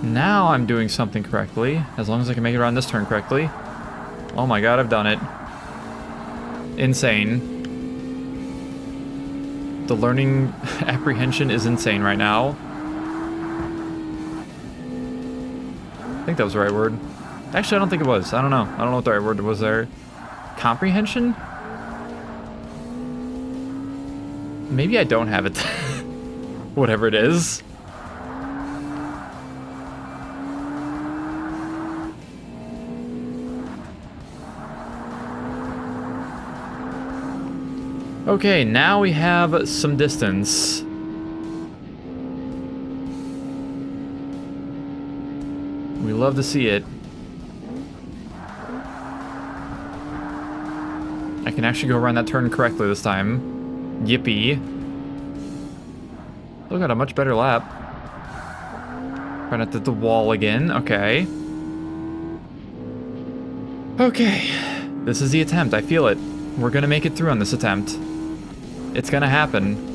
Now I'm doing something correctly, as long as I can make it around this turn correctly. Oh my god, I've done it. Insane. The learning apprehension is insane right now. I think that was the right word. Actually, I don't think it was. I don't know. I don't know what the right word was there. Comprehension? Maybe I don't have it. Whatever it is. Okay, now we have some distance. We love to see it. I can actually go around that turn correctly this time. Yippee. Still got a much better lap. Trying to hit the wall again. Okay. Okay. This is the attempt. I feel it. We're gonna make it through on this attempt. It's gonna happen.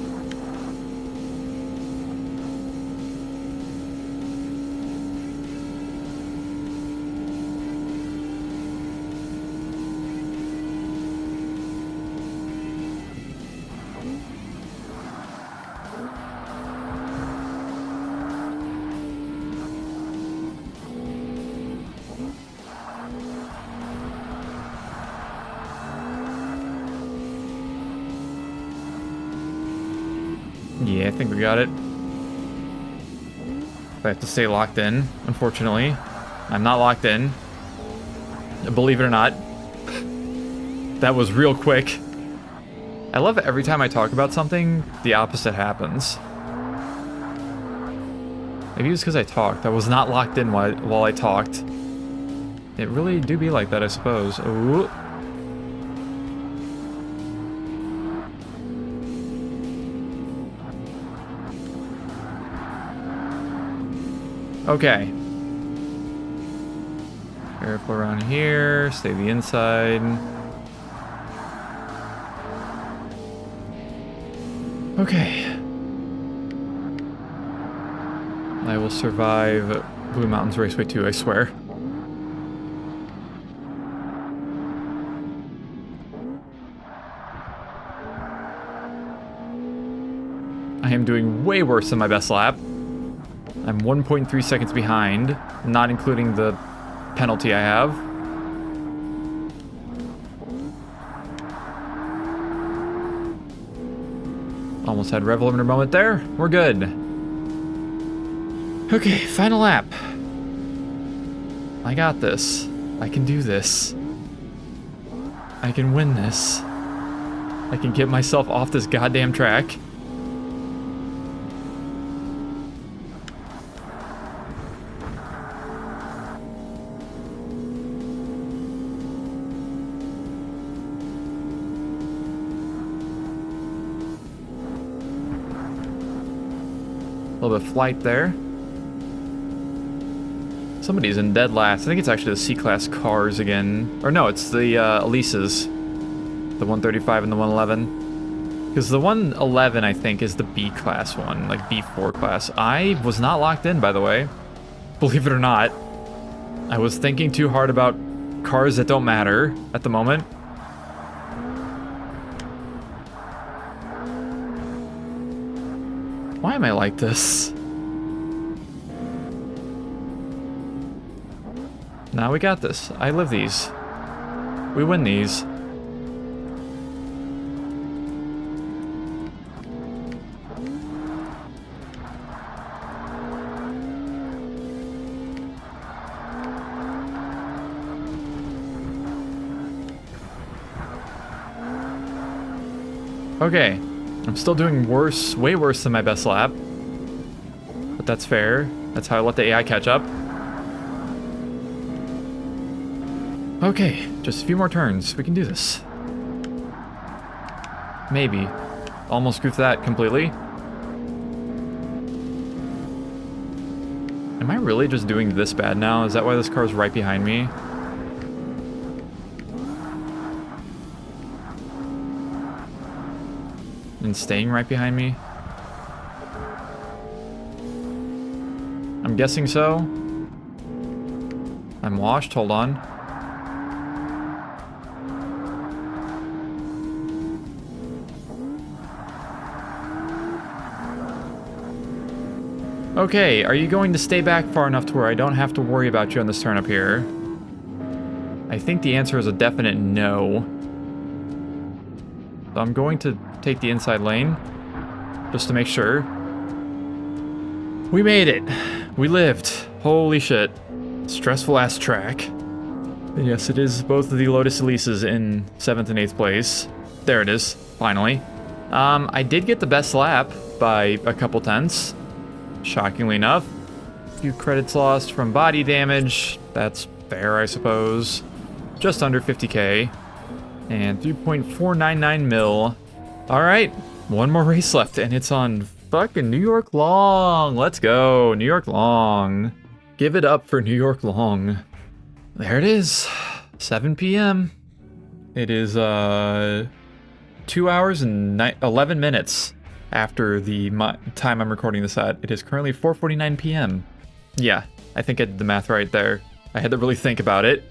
Yeah, I think we got it. I have to stay locked in, unfortunately. I'm not locked in. Believe it or not. That was real quick. I love it every time I talk about something, the opposite happens. Maybe it's because I talked. I was not locked in while I talked. It really do be like that, I suppose. Ooh. Okay. Careful around here. Stay the inside. Okay. I will survive Blue Mountains Raceway 2, I swear. I am doing way worse than my best lap. I'm 1.3 seconds behind, not including the penalty I have. Almost had rev limiter moment there. We're good. Okay, final lap. I got this. I can do this. I can win this. I can get myself off this goddamn track. A little bit of flight there. Somebody's in dead last. I think it's actually the C-Class cars again. Or no, it's the Elises. The 135 and the 111. Because the 111, I think, is the B-Class one. Like B4 class. I was not locked in, by the way. Believe it or not. I was thinking too hard about cars that don't matter at the moment. Why am I like this? Now we got this. I live these. We win these. Okay. I'm still doing worse, way worse than my best lap. But that's fair. That's how I let the AI catch up. Okay, just a few more turns. We can do this. Maybe. Almost goofed that completely. Am I really just doing this bad now? Is that why this car's right behind me? And staying right behind me? I'm guessing so. I'm washed, hold on. Okay, are you going to stay back far enough to where I don't have to worry about you on this turn up here? I think the answer is a definite no. So I'm going to take the inside lane, just to make sure. We made it. We lived. Holy shit. Stressful ass track. And yes, it is both of the Lotus Elises in 7th and 8th place. There it is, finally. I did get the best lap by a couple tenths, shockingly enough. A few credits lost from body damage. That's fair, I suppose. Just under 50k. And 3.499 mil. Alright, one more race left, and it's on fucking New York Long. Let's go, New York Long. Give it up for New York Long. There it is, 7 p.m. It is 2 hours and 11 minutes after the time I'm recording this at. It is currently 4:49 p.m. Yeah, I think I did the math right there. I had to really think about it.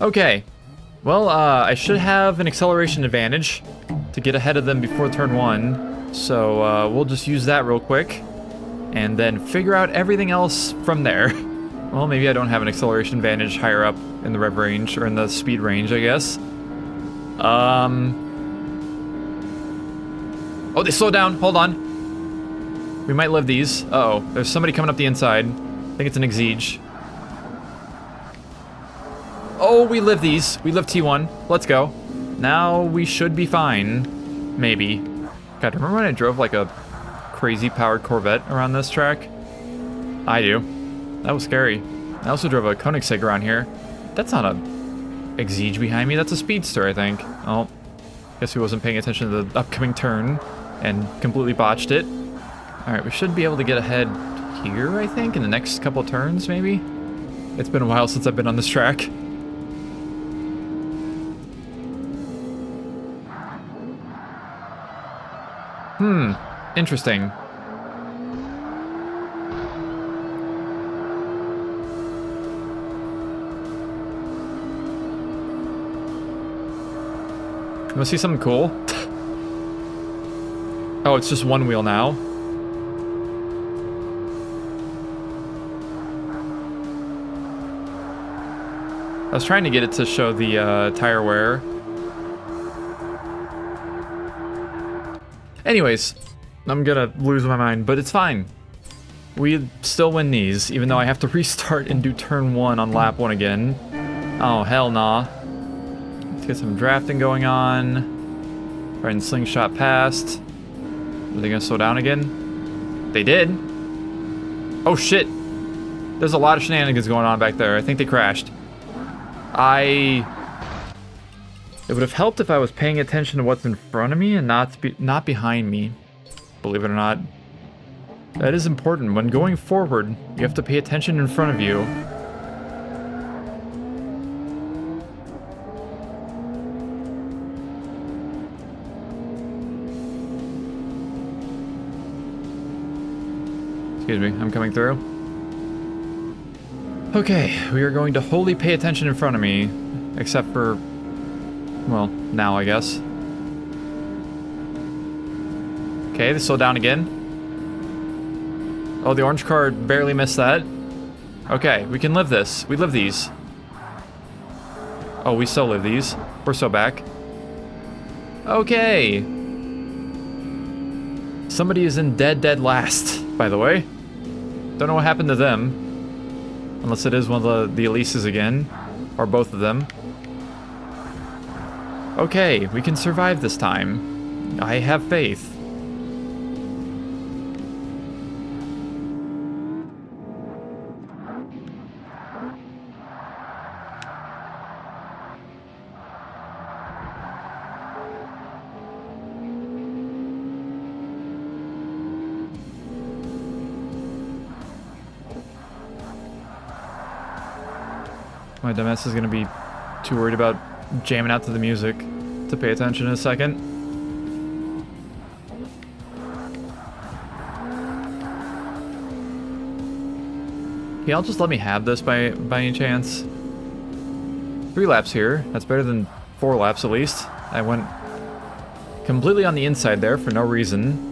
Okay, well, I should have an acceleration advantage to get ahead of them before turn 1. So we'll just use that real quick and then figure out everything else from there. Well, maybe I don't have an acceleration advantage higher up in the rev range, or in the speed range, I guess. Oh, they slowed down. Hold on. We might live these. Uh-oh. There's somebody coming up the inside. I think it's an Exige. Oh, we live these. We live T1. Let's go. Now we should be fine. Maybe. God, remember when I drove like a crazy powered Corvette around this track? I do. That was scary. I also drove a Koenigsegg around here. That's not a Exige behind me. That's a Speedster, I think. Oh, guess he wasn't paying attention to the upcoming turn and completely botched it. All right, we should be able to get ahead here, I think, in the next couple turns, maybe? It's been a while since I've been on this track. Interesting. You wanna see something cool? Oh, it's just one wheel now. I was trying to get it to show the tire wear. Anyways, I'm gonna lose my mind, but it's fine. We still win these, even though I have to restart and do turn 1 on lap 1 again. Oh, hell nah. Let's get some drafting going on. Try and slingshot past. Are they gonna slow down again? They did. Oh shit. There's a lot of shenanigans going on back there. I think they crashed. It would have helped if I was paying attention to what's in front of me and not behind me. Believe it or not. That is important. When going forward, you have to pay attention in front of you. Excuse me, I'm coming through. Okay, we are going to wholly pay attention in front of me, except for, well, now I guess. Okay, they slowed down again. Oh, the orange car barely missed that. Okay, we can live this. We live these. Oh, we still live these. We're so back. Okay. Somebody is in dead last, by the way. Don't know what happened to them. Unless it is one of the Elises again. Or both of them. Okay, we can survive this time. I have faith. My dumbass is gonna be too worried about jamming out to the music to pay attention in a second. Okay, I'll just let me have this by any chance. 3 laps here. That's better than 4 laps at least. I went completely on the inside there for no reason.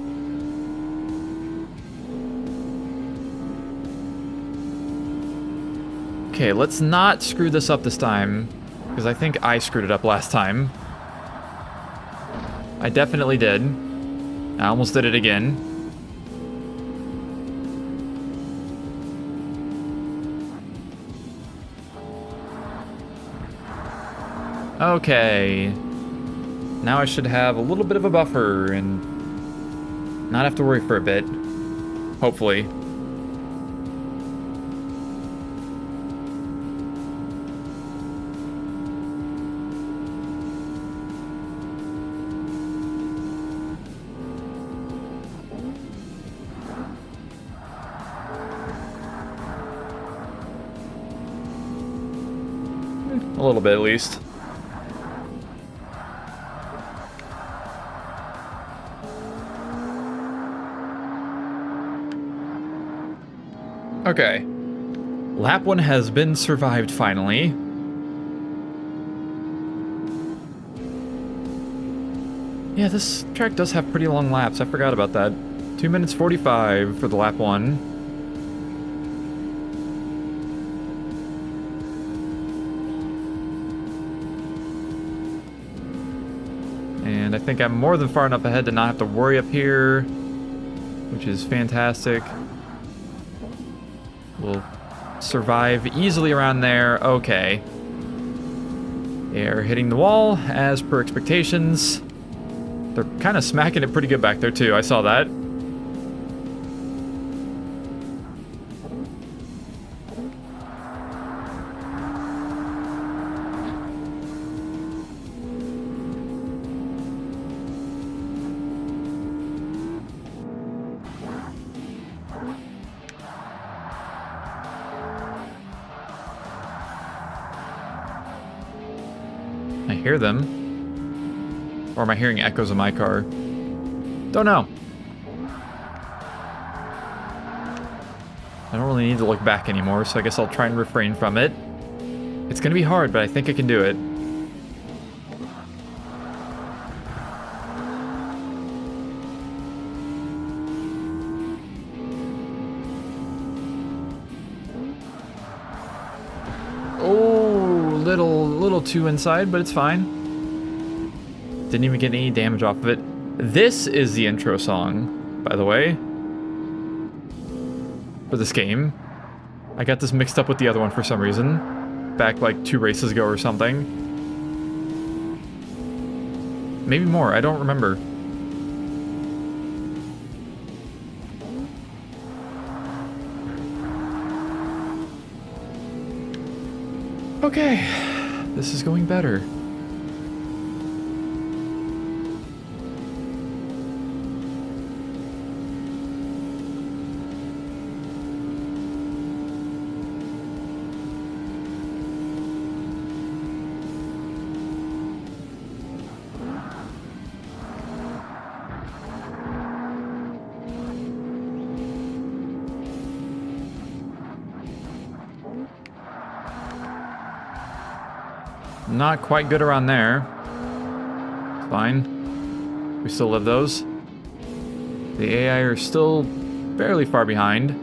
Okay, let's not screw this up this time, because I think I screwed it up last time. I definitely did. I almost did it again. Okay. Now I should have a little bit of a buffer and not have to worry for a bit. Hopefully. A little bit, at least. Okay. Lap 1 has been survived finally. Yeah, this track does have pretty long laps. I forgot about that. 2 minutes 45 for the lap 1. And I think I'm more than far enough ahead to not have to worry up here, which is fantastic. We'll survive easily around there. Okay. They're hitting the wall as per expectations. They're kind of smacking it pretty good back there too. I saw that. I hear them. Or am I hearing echoes of my car? Don't know. I don't really need to look back anymore, so I guess I'll try and refrain from it. It's gonna be hard, but I think I can do it. Oh, little too inside, but it's fine. Didn't even get any damage off of it. This is the intro song, by the way, for this game. I got this mixed up with the other one for some reason, back like 2 races ago or something. Maybe more, I don't remember. Okay, this is going better. Not quite good around there. Fine. We still live those. The AI are still fairly far behind.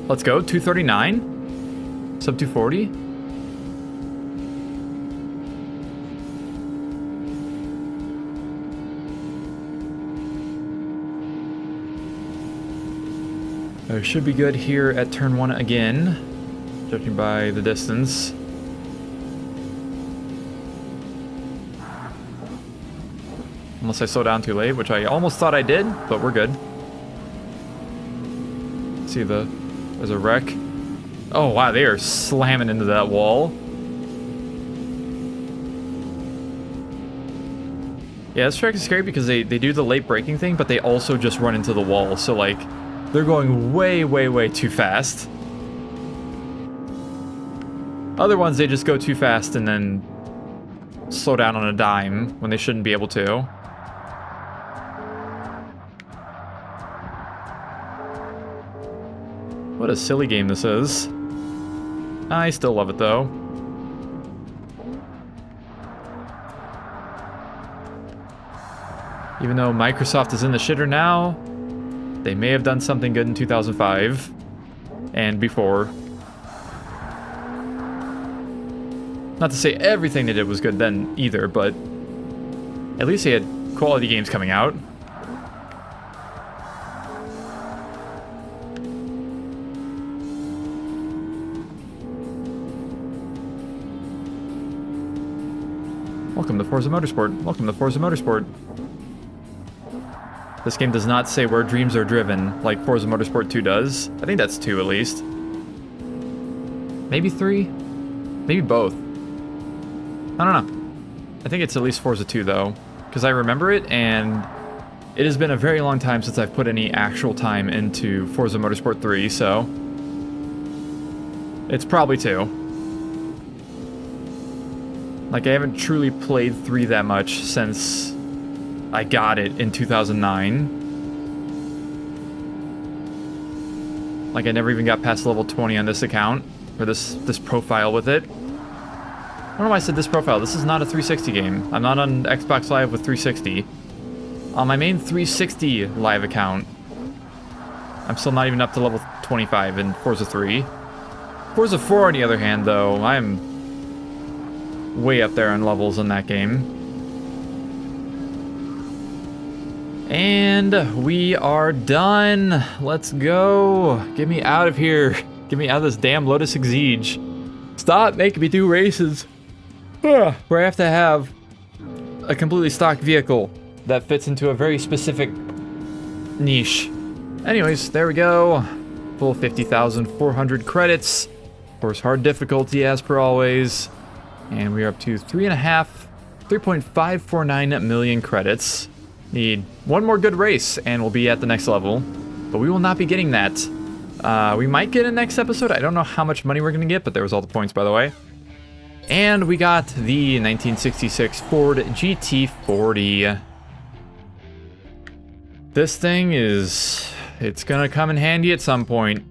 Let's go. 239. Sub 240. I should be good here at turn 1 again, judging by the distance. Unless I slow down too late, which I almost thought I did, but we're good. See there's a wreck. Oh wow, they are slamming into that wall. Yeah, this track is scary because they do the late braking thing, but they also just run into the wall. So like, they're going way too fast. Other ones, they just go too fast and then slow down on a dime when they shouldn't be able to. What a silly game this is. I still love it though. Even though Microsoft is in the shitter now, they may have done something good in 2005 and before. Not to say everything they did was good then either, but at least they had quality games coming out. Welcome to Forza Motorsport. Welcome to Forza Motorsport. This game does not say where dreams are driven, like Forza Motorsport 2 does. I think that's 2 at least. Maybe 3? Maybe both. I don't know. I think it's at least Forza 2 though, because I remember it, and it has been a very long time since I've put any actual time into Forza Motorsport 3, so it's probably 2. Like, I haven't truly played 3 that much since I got it in 2009. Like, I never even got past level 20 on this account, or this profile with it. I don't know why I said this profile. This is not a 360 game. I'm not on Xbox Live with 360. On my main 360 live account, I'm still not even up to level 25 in Forza 3. Forza 4, on the other hand, though, I'm way up there in levels in that game. And we are done. Let's go. Get me out of here. Get me out of this damn Lotus Exige. Stop making me do races where I have to have a completely stock vehicle that fits into a very specific niche. Anyways, there we go. Full 50,400 credits. Of course, hard difficulty as per always. And we are up to 3.549 million credits. Need one more good race and we'll be at the next level. But we will not be getting that. We might get a next episode. I don't know how much money we're going to get, but there was all the points, by the way. And we got the 1966 Ford GT40. This thing is... it's going to come in handy at some point.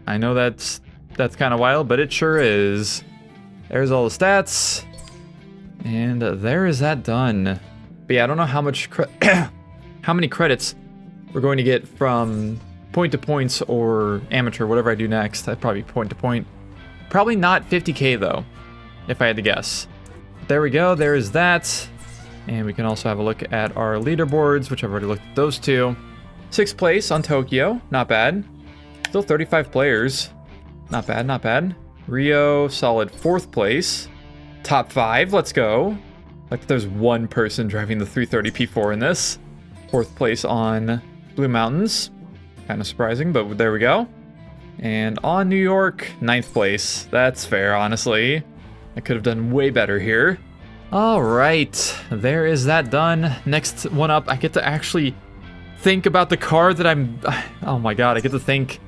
I know that's kind of wild, but it sure is. There's all the stats. And there is that done. But yeah, I don't know how much how many credits we're going to get from point to points or amateur, whatever I do next. I'd probably point to point. Probably not 50k though, if I had to guess. But there we go, there is that. And we can also have a look at our leaderboards, which I've already looked at those two. 6th place on Tokyo, not bad. Still 35 players. Not bad, not bad. Rio, solid 4th place. Top 5, let's go. Like there's one person driving the 330 P4 in this. 4th place on Blue Mountains. Kind of surprising, but there we go. And on New York, 9th place. That's fair, honestly. I could have done way better here. All right, there is that done. Next one up, I get to actually think about the car that I'm... oh my god, I get to think.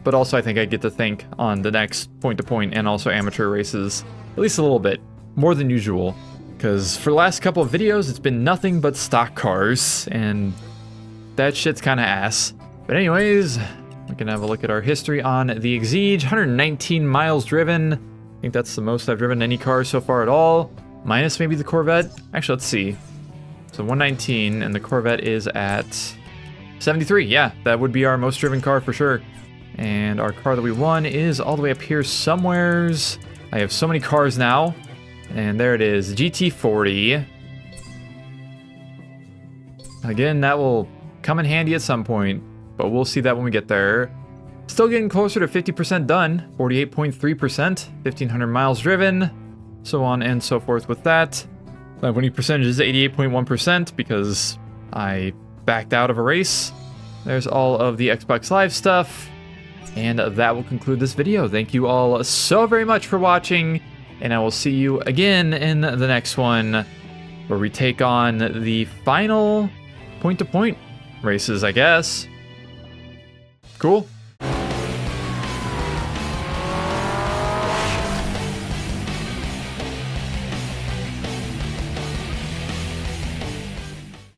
But also I think I get to think on the next point-to-point and also amateur races. At least a little bit. More than usual. Because for the last couple of videos, it's been nothing but stock cars. And that shit's kind of ass. But anyways, we can have a look at our history on the Exige. 119 miles driven. I think that's the most I've driven any car so far at all. Minus maybe the Corvette. Actually, let's see. So 119, and the Corvette is at 73. Yeah, that would be our most driven car for sure. And our car that we won is all the way up here somewheres. I have so many cars now. And there it is, GT40. Again, that will come in handy at some point, but we'll see that when we get there. Still getting closer to 50% done, 48.3%, 1,500 miles driven, so on and so forth with that. My winning percentage is 88.1% because I backed out of a race. There's all of the Xbox Live stuff, and that will conclude this video. Thank you all so very much for watching, and I will see you again in the next one, where we take on the final point-to-point races, I guess. Cool.